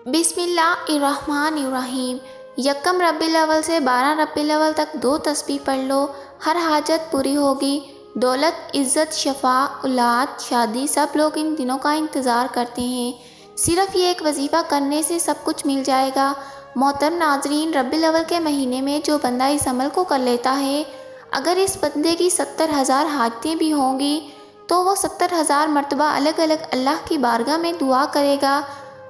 بسم اللہ الرحمن الرحیم۔ یکم ربیع الاول سے 12 ربیع الاول تک 2 تسبیح پڑھ لو، ہر حاجت پوری ہوگی۔ دولت، عزت، شفا، اولاد، شادی، سب لوگ ان دنوں کا انتظار کرتے ہیں۔ صرف یہ ایک وظیفہ کرنے سے سب کچھ مل جائے گا۔ محترم ناظرین، ربیع الاول کے مہینے میں جو بندہ اس عمل کو کر لیتا ہے، اگر اس بندے کی 70,000 حاجتیں بھی ہوں گی تو وہ 70,000 مرتبہ الگ الگ اللہ کی بارگاہ میں دعا کرے گا،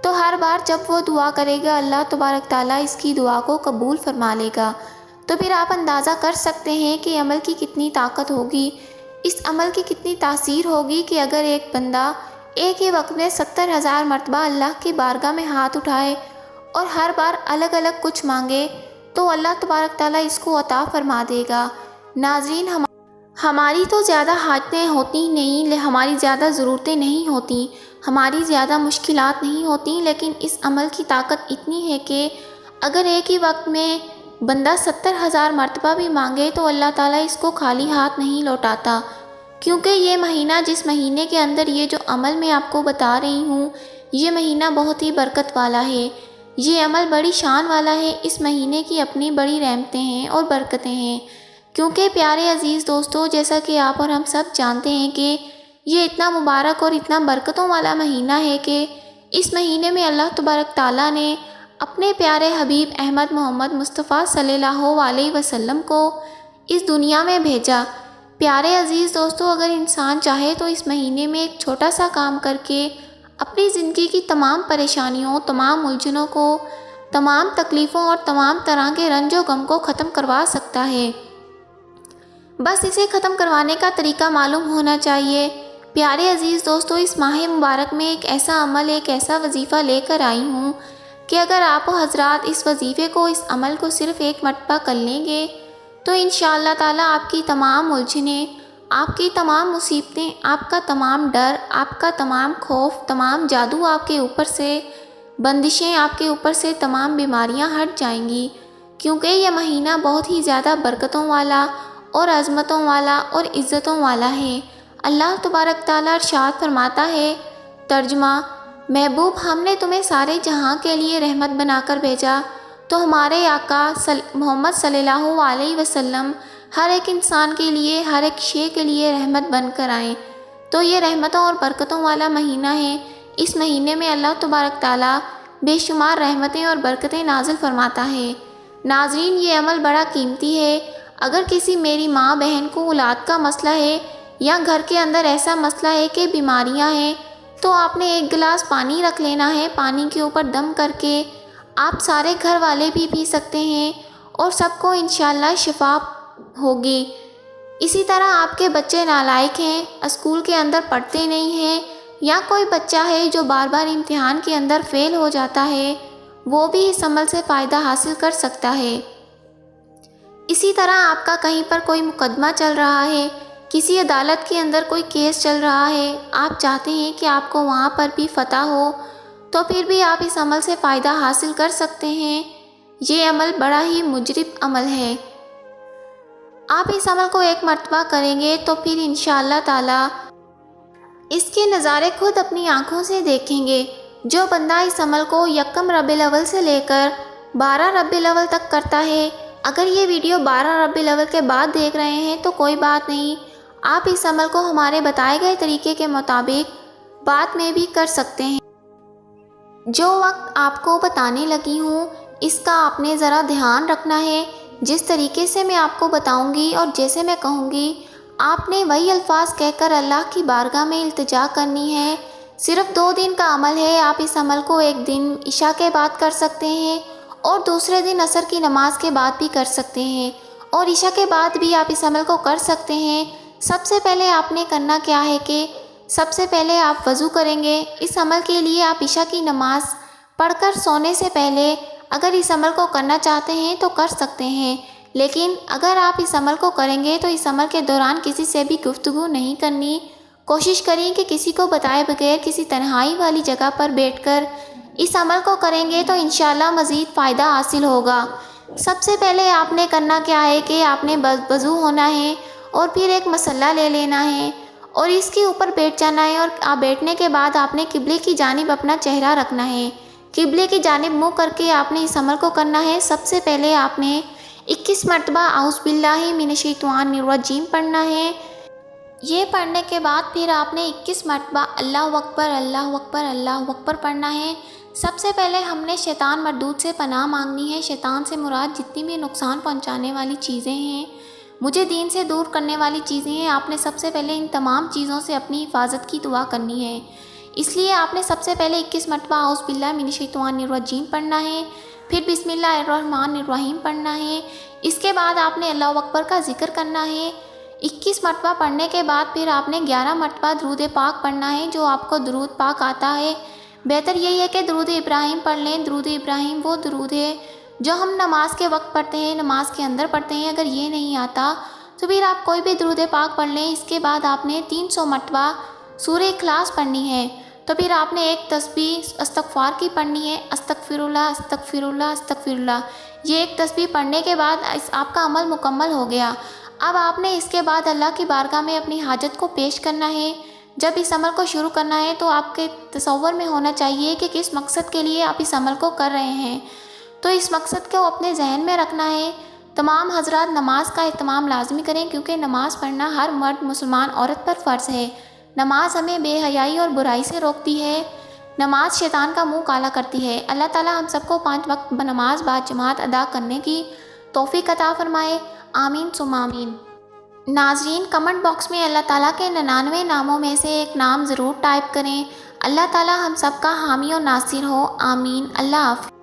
تو ہر بار جب وہ دعا کرے گا اللہ تبارک تعالیٰ اس کی دعا کو قبول فرما لے گا۔ تو پھر آپ اندازہ کر سکتے ہیں کہ عمل کی کتنی طاقت ہوگی، اس عمل کی کتنی تاثیر ہوگی کہ اگر ایک بندہ ایک ہی وقت میں 70,000 مرتبہ اللہ کی بارگاہ میں ہاتھ اٹھائے اور ہر بار الگ الگ کچھ مانگے تو اللہ تبارک تعالیٰ اس کو عطا فرما دے گا۔ ناظرین، ہماری تو زیادہ حاجتیں ہوتی نہیں، ہماری زیادہ ضرورتیں نہیں ہوتی، ہماری زیادہ مشکلات نہیں ہوتی، لیکن اس عمل کی طاقت اتنی ہے کہ اگر ایک ہی وقت میں بندہ 70,000 مرتبہ بھی مانگے تو اللہ تعالیٰ اس کو خالی ہاتھ نہیں لوٹاتا، کیونکہ یہ مہینہ، جس مہینے کے اندر یہ جو عمل میں آپ کو بتا رہی ہوں، یہ مہینہ بہت ہی برکت والا ہے، یہ عمل بڑی شان والا ہے۔ اس مہینے کی اپنی بڑی رحمتیں ہیں اور برکتیں ہیں، کیونکہ پیارے عزیز دوستو، جیسا کہ آپ اور ہم سب جانتے ہیں کہ یہ اتنا مبارک اور اتنا برکتوں والا مہینہ ہے کہ اس مہینے میں اللہ تبارک تعالیٰ نے اپنے پیارے حبیب احمد محمد مصطفیٰ صلی اللہ علیہ وسلم کو اس دنیا میں بھیجا۔ پیارے عزیز دوستو، اگر انسان چاہے تو اس مہینے میں ایک چھوٹا سا کام کر کے اپنی زندگی کی تمام پریشانیوں، تمام الجھنوں کو، تمام تکلیفوں اور تمام طرح کے رنج و غم کو ختم کروا سکتا ہے۔ بس اسے ختم کروانے کا طریقہ معلوم ہونا چاہیے۔ پیارے عزیز دوستو، اس ماہ مبارک میں ایک ایسا عمل، ایک ایسا وظیفہ لے کر آئی ہوں کہ اگر آپ حضرات اس وظیفے کو، اس عمل کو صرف ایک مرتبہ کر لیں گے تو انشاءاللہ تعالیٰ آپ کی تمام الجھنیں، آپ کی تمام مصیبتیں، آپ کا تمام ڈر، آپ کا تمام خوف، تمام جادو آپ کے اوپر سے، بندشیں آپ کے اوپر سے، تمام بیماریاں ہٹ جائیں گی، کیونکہ یہ مہینہ بہت ہی زیادہ برکتوں والا اور عظمتوں والا اور عزتوں والا ہے۔ اللہ تبارک تعالیٰ ارشاد فرماتا ہے، ترجمہ: محبوب، ہم نے تمہیں سارے جہاں کے لیے رحمت بنا کر بھیجا، تو ہمارے آقا محمد صلی اللہ علیہ وسلم ہر ایک انسان کے لیے، ہر ایک شے کے لیے رحمت بن کر آئیں۔ تو یہ رحمتوں اور برکتوں والا مہینہ ہے۔ اس مہینے میں اللہ تبارک تعالیٰ بے شمار رحمتیں اور برکتیں نازل فرماتا ہے۔ ناظرین، یہ عمل بڑا قیمتی ہے۔ اگر کسی میری ماں بہن کو اولاد کا مسئلہ ہے یا گھر کے اندر ایسا مسئلہ ہے کہ بیماریاں ہیں، تو آپ نے ایک گلاس پانی رکھ لینا ہے، پانی کے اوپر دم کر کے آپ سارے گھر والے بھی پی سکتے ہیں اور سب کو انشاءاللہ شفا ہوگی۔ اسی طرح آپ کے بچے نالائق ہیں، اسکول کے اندر پڑھتے نہیں ہیں، یا کوئی بچہ ہے جو بار بار امتحان کے اندر فیل ہو جاتا ہے، وہ بھی اس عمل سے فائدہ حاصل کر سکتا ہے۔ اسی طرح آپ کا کہیں پر کوئی مقدمہ چل رہا ہے، کسی عدالت کے اندر کوئی کیس چل رہا ہے، آپ چاہتے ہیں کہ آپ کو وہاں پر بھی فتح ہو، تو پھر بھی آپ اس عمل سے فائدہ حاصل کر سکتے ہیں۔ یہ عمل بڑا ہی مجرب عمل ہے۔ آپ اس عمل کو ایک مرتبہ کریں گے تو پھر انشاءاللہ تعالیٰ اس کے نظارے خود اپنی آنکھوں سے دیکھیں گے۔ جو بندہ اس عمل کو یکم ربیع الاول سے لے کر 12 ربیع الاول تک کرتا ہے، اگر یہ ویڈیو 12 ربیع الاول کے بعد دیکھ رہے ہیں تو کوئی بات نہیں، آپ اس عمل کو ہمارے بتائے گئے طریقے کے مطابق بعد میں بھی کر سکتے ہیں۔ جو وقت آپ کو بتانے لگی ہوں، اس کا آپ نے ذرا دھیان رکھنا ہے۔ جس طریقے سے میں آپ کو بتاؤں گی اور جیسے میں کہوں گی، آپ نے وہی الفاظ کہہ کر اللہ کی بارگاہ میں التجا کرنی ہے۔ صرف 2 دن کا عمل ہے۔ آپ اس عمل کو ایک دن عشاء کے بعد کر سکتے ہیں اور دوسرے دن عصر کی نماز کے بعد بھی کر سکتے ہیں، اور عشاء کے بعد بھی آپ اس عمل کو کر سکتے ہیں۔ سب سے پہلے آپ نے کرنا کیا ہے کہ سب سے پہلے آپ وضو کریں گے۔ اس عمل کے لیے آپ عشاء کی نماز پڑھ کر سونے سے پہلے اگر اس عمل کو کرنا چاہتے ہیں تو کر سکتے ہیں، لیکن اگر آپ اس عمل کو کریں گے تو اس عمل کے دوران کسی سے بھی گفتگو نہیں کرنی۔ کوشش کریں کہ کسی کو بتائے بغیر کسی تنہائی والی جگہ پر بیٹھ کر اس عمل کو کریں گے تو انشاءاللہ مزید فائدہ حاصل ہوگا۔ سب سے پہلے آپ نے کرنا کیا ہے کہ آپ نے وضو ہونا ہے اور پھر ایک مصلی لے لینا ہے اور اس کے اوپر بیٹھ جانا ہے، اور بیٹھنے کے بعد آپ نے قبلے کی جانب اپنا چہرہ رکھنا ہے۔ قبلے کی جانب منہ کر کے آپ نے اس عمل کو کرنا ہے۔ سب سے پہلے آپ نے 21 مرتبہ اعوذ باللہ من الشیطان الرجیم پڑھنا ہے۔ یہ پڑھنے کے بعد پھر آپ نے 21 مرتبہ اللہ اکبر اللہ اکبر اللہ اکبر پڑھنا ہے۔ سب سے پہلے ہم نے شیطان مردود سے پناہ مانگنی ہے۔ شیطان سے مراد جتنی بھی نقصان پہنچانے والی چیزیں ہیں، مجھے دین سے دور کرنے والی چیزیں ہیں، آپ نے سب سے پہلے ان تمام چیزوں سے اپنی حفاظت کی دعا کرنی ہے۔ اس لیے آپ نے سب سے پہلے 21 مرتبہ اعوذ باللہ من الشیطان الرجیم پڑھنا ہے، پھر بسم اللہ الرحمن الرحیم پڑھنا ہے۔ اس کے بعد آپ نے اللہ اکبر کا ذکر کرنا ہے۔ 21 مرتبہ پڑھنے کے بعد پھر آپ نے 11 مرتبہ درود پاک پڑھنا ہے، جو آپ کو درود پاک آتا ہے۔ بہتر یہی ہے کہ درود ابراہیم پڑھ لیں۔ درود ابراہیم وہ درود ہے جو ہم نماز کے وقت پڑھتے ہیں، نماز کے اندر پڑھتے ہیں۔ اگر یہ نہیں آتا تو پھر آپ کوئی بھی درود پاک پڑھ لیں۔ اس کے بعد آپ نے 300 مرتبہ سورہ اخلاص پڑھنی ہے۔ تو پھر آپ نے ایک تسبیح استغفار کی پڑھنی ہے، استغفر اللہ استغفر اللہ استغفر اللہ۔ یہ ایک تسبیح پڑھنے کے بعد آپ کا عمل مکمل ہو گیا۔ اب آپ نے اس کے بعد اللہ کی بارگاہ میں اپنی حاجت کو پیش کرنا ہے۔ جب اس عمل کو شروع کرنا ہے تو آپ کے تصور میں ہونا چاہیے کہ کس مقصد کے لیے آپ اس عمل کو کر رہے ہیں، تو اس مقصد کو اپنے ذہن میں رکھنا ہے۔ تمام حضرات نماز کا اہتمام لازمی کریں، کیونکہ نماز پڑھنا ہر مرد مسلمان عورت پر فرض ہے۔ نماز ہمیں بے حیائی اور برائی سے روکتی ہے۔ نماز شیطان کا منہ کالا کرتی ہے۔ اللہ تعالی ہم سب کو 5 وقت نماز باجماعت ادا کرنے کی توفیق عطا فرمائے، آمین ثم آمین۔ ناظرین، کمنٹ باکس میں اللہ تعالیٰ کے 99 ناموں میں سے ایک نام ضرور ٹائپ کریں۔ اللہ تعالیٰ ہم سب کا حامی و ناصر ہو، آمین۔ اللہ حافظ۔